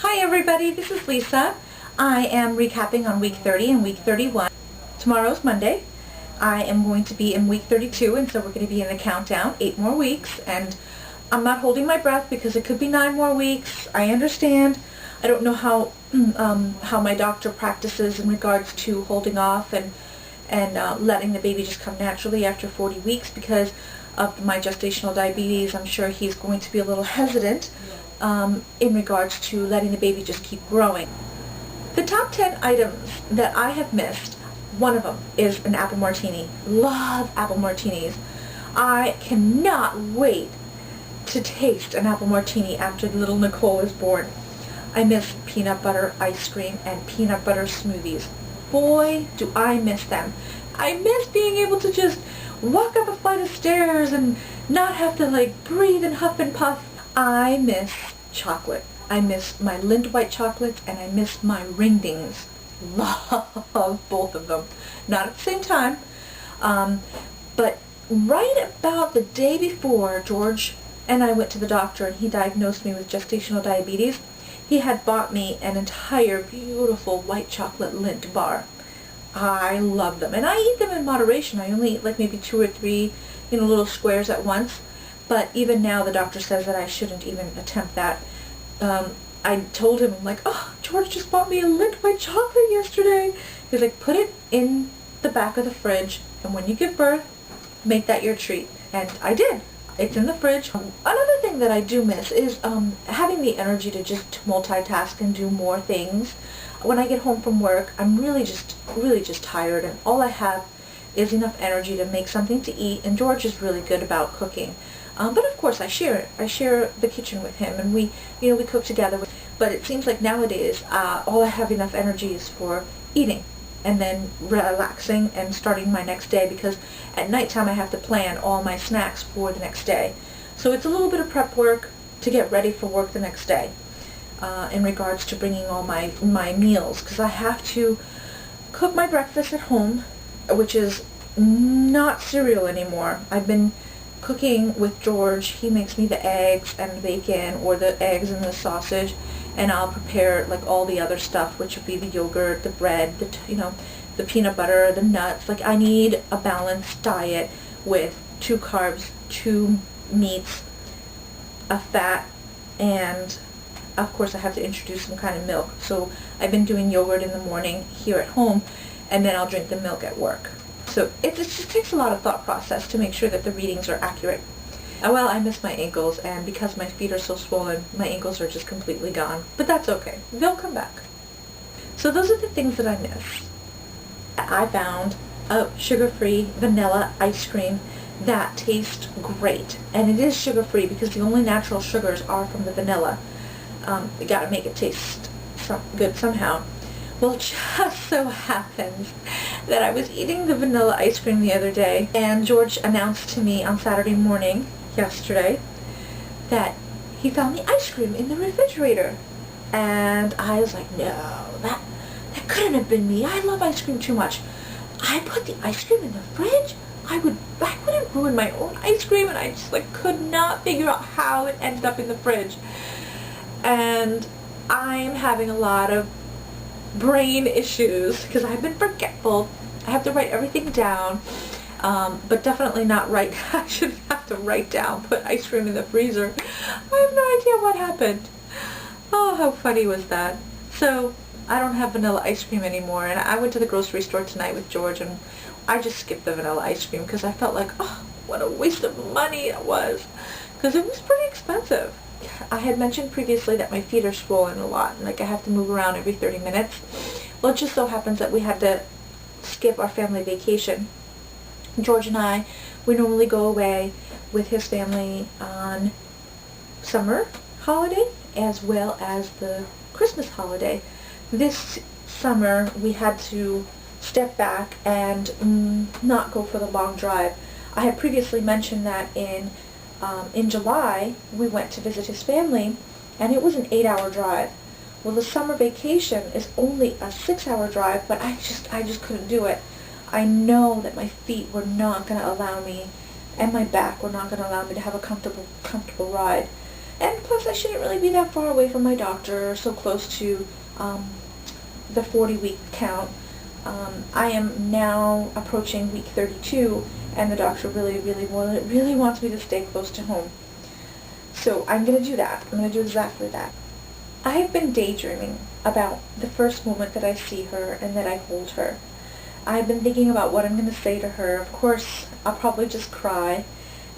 Hi everybody, this is Lisa. I am recapping on week 30 and week 31. Tomorrow's Monday. I am going to be in week 32, and so we're going to be in the countdown, 8 more weeks, and I'm not holding my breath because it could be 9 more weeks. I understand. I don't know how my doctor practices in regards to holding off and letting the baby just come naturally after 40 weeks because of my gestational diabetes. I'm sure he's going to be a little hesitant in regards to letting the baby just keep growing. The top 10 items that I have missed, one of them is an apple martini. Love apple martinis. I cannot wait to taste an apple martini after little Nicole is born. I miss peanut butter ice cream and peanut butter smoothies. Boy, do I miss them. I miss being able to just walk up a flight of stairs and not have to breathe and huff and puff. I miss chocolate. I miss my Lindt white chocolates and I miss my ringdings. Love both of them. Not at the same time, but right about the day before George and I went to the doctor and he diagnosed me with gestational diabetes, he had bought me an entire beautiful white chocolate Lindt bar. I love them, and I eat them in moderation. I only eat maybe 2 or 3 little squares at once, but even now the doctor says that I shouldn't even attempt that. I told him, I'm like, oh, George just bought me a Lindt white chocolate yesterday. He's like, put it in the back of the fridge, and when you give birth, make that your treat. And I did. It's in the fridge. Another thing that I do miss is having the energy to just multitask and do more things. When I get home from work, I'm really just tired, and all I have is enough energy to make something to eat, and George is really good about cooking. But of course I share it. I share the kitchen with him, and we cook together. But it seems like nowadays all I have enough energy is for eating and then relaxing and starting my next day, because at nighttime I have to plan all my snacks for the next day. So it's a little bit of prep work to get ready for work the next day in regards to bringing all my meals, because I have to cook my breakfast at home, which is not cereal anymore. I've been cooking with George. He makes me the eggs and the bacon, or the eggs and the sausage, and I'll prepare all the other stuff, which would be the yogurt, the bread, the peanut butter, the nuts. I need a balanced diet with 2 carbs, 2 meats, a fat, and of course I have to introduce some kind of milk. So I've been doing yogurt in the morning here at home, and then I'll drink the milk at work. So it just takes a lot of thought process to make sure that the readings are accurate. Well, I miss my ankles, and because my feet are so swollen, my ankles are just completely gone. But that's okay. They'll come back. So those are the things that I miss. I found a sugar-free vanilla ice cream that tastes great. And it is sugar-free because the only natural sugars are from the vanilla. You gotta make it taste good somehow. Well, it just so happens that I was eating the vanilla ice cream the other day, and George announced to me on Saturday morning, yesterday, that he found the ice cream in the refrigerator. And I was like, no, that couldn't have been me. I love ice cream too much. I put the ice cream in the fridge? I wouldn't ruin my own ice cream, and I just could not figure out how it ended up in the fridge. And I'm having a lot of brain issues because I've been forgetful. I have to write everything down, but definitely not write. I shouldn't have to write down, put ice cream in the freezer. I have no idea what happened. Oh, how funny was that? So I don't have vanilla ice cream anymore, and I went to the grocery store tonight with George, and I just skipped the vanilla ice cream because I felt like, oh, what a waste of money it was, because it was pretty expensive. I had mentioned previously that my feet are swollen a lot, and I have to move around every 30 minutes. Well, it just so happens that we had to skip our family vacation. George and I, we normally go away with his family on summer holiday as well as the Christmas holiday. This summer we had to step back and not go for the long drive. I had previously mentioned that in July, we went to visit his family, and it was an 8-hour drive. Well, the summer vacation is only a 6-hour drive, but I just couldn't do it. I know that my feet were not going to allow me, and my back were not going to allow me to have a comfortable ride. And plus, I shouldn't really be that far away from my doctor, so close to the 40-week count. I am now approaching week 32, and the doctor really wants me to stay close to home. So I'm going to do that. I'm going to do exactly that. I have been daydreaming about the first moment that I see her and that I hold her. I've been thinking about what I'm going to say to her. Of course, I'll probably just cry.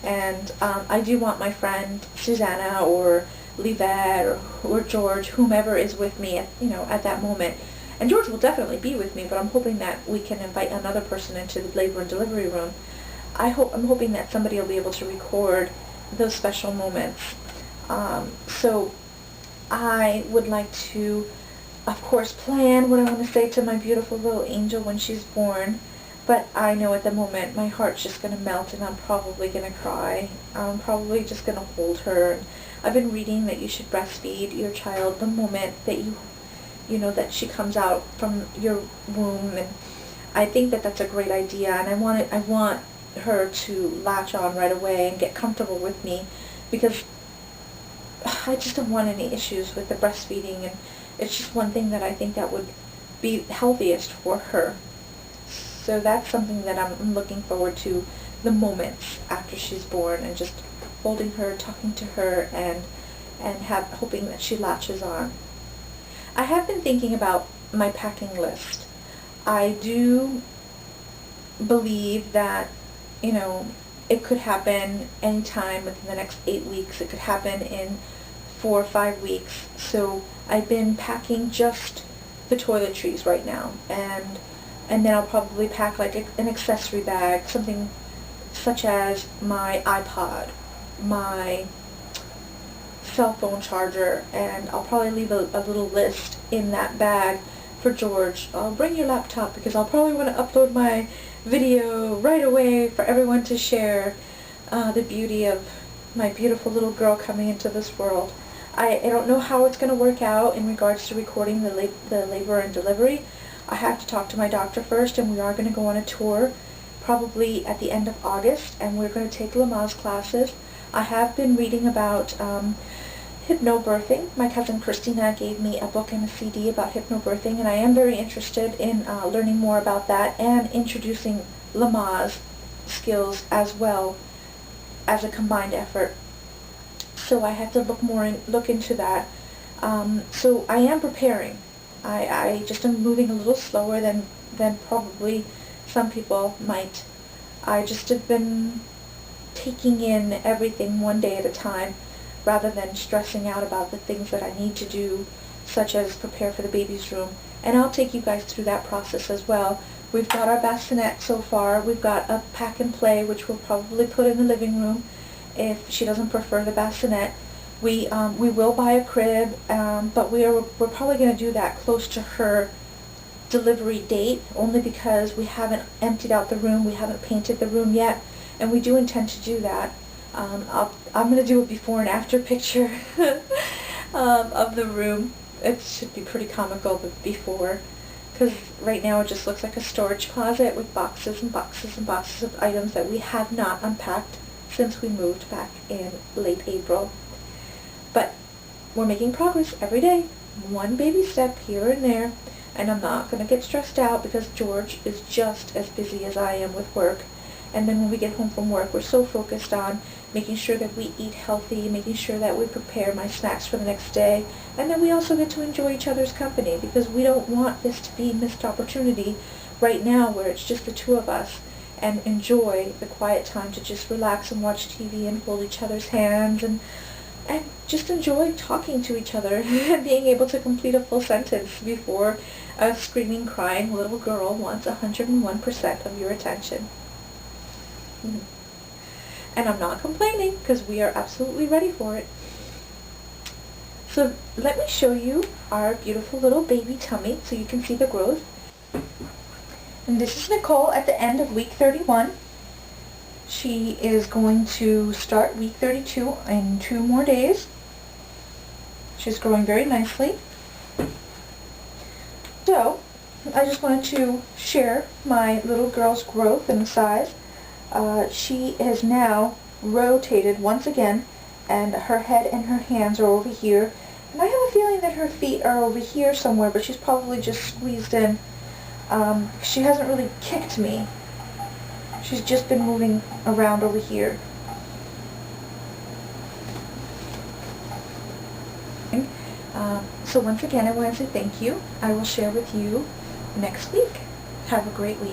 And I do want my friend Susanna or Livette or George, whomever is with me at that moment. And George will definitely be with me, but I'm hoping that we can invite another person into the labor and delivery room. I'm hoping that somebody will be able to record those special moments. So I would like to, of course, plan what I want to say to my beautiful little angel when she's born. But I know at the moment my heart's just going to melt and I'm probably going to cry. I'm probably just going to hold her. I've been reading that you should breastfeed your child the moment that that she comes out from your womb, and I think that that's a great idea, and I want her to latch on right away and get comfortable with me, because I just don't want any issues with the breastfeeding, and it's just one thing that I think that would be healthiest for her. So that's something that I'm looking forward to, the moments after she's born, and just holding her, talking to her, and hoping that she latches on. I have been thinking about my packing list. I do believe that, it could happen anytime within the next 8 weeks. It could happen in 4 or 5 weeks. So I've been packing just the toiletries right now, and then I'll probably pack like an accessory bag, something such as my iPod, my cell phone charger, and I'll probably leave a little list in that bag for George. I'll bring your laptop because I'll probably want to upload my video right away for everyone to share the beauty of my beautiful little girl coming into this world. I don't know how it's going to work out in regards to recording the labor and delivery. I have to talk to my doctor first, and we are going to go on a tour probably at the end of August, and we're going to take Lamaze classes. I have been reading about hypnobirthing. My cousin Christina gave me a book and a CD about hypnobirthing, and I am very interested in learning more about that and introducing Lamaze skills as well as a combined effort. So I have to look into that. So I am preparing. I just am moving a little slower than probably some people might. I just have been taking in everything one day at a time rather than stressing out about the things that I need to do, such as prepare for the baby's room. And I'll take you guys through that process as well. We've got our bassinet so far. We've got a pack and play, which we'll probably put in the living room if she doesn't prefer the bassinet. We will buy a crib, but we're probably going to do that close to her delivery date, only because we haven't emptied out the room, we haven't painted the room yet, and we do intend to do that. I'm going to do a before and after picture of the room. It should be pretty comical, the before, because right now it just looks like a storage closet with boxes and boxes and boxes of items that we have not unpacked since we moved back in late April. But we're making progress every day, one baby step here and there, and I'm not going to get stressed out because George is just as busy as I am with work. And then when we get home from work, we're so focused on making sure that we eat healthy, making sure that we prepare my snacks for the next day, and then we also get to enjoy each other's company, because we don't want this to be a missed opportunity right now where it's just the two of us, and enjoy the quiet time to just relax and watch TV and hold each other's hands and just enjoy talking to each other and being able to complete a full sentence before a screaming, crying little girl wants 101% of your attention. And I'm not complaining, because we are absolutely ready for it. So let me show you our beautiful little baby tummy so you can see the growth. And this is Nicole at the end of week 31. She is going to start week 32 in 2 more days. She's growing very nicely. So I just wanted to share my little girl's growth and size. She has now rotated once again and her head and her hands are over here. And I have a feeling that her feet are over here somewhere, but she's probably just squeezed in. She hasn't really kicked me. She's just been moving around over here. So once again, I want to say thank you. I will share with you next week. Have a great week.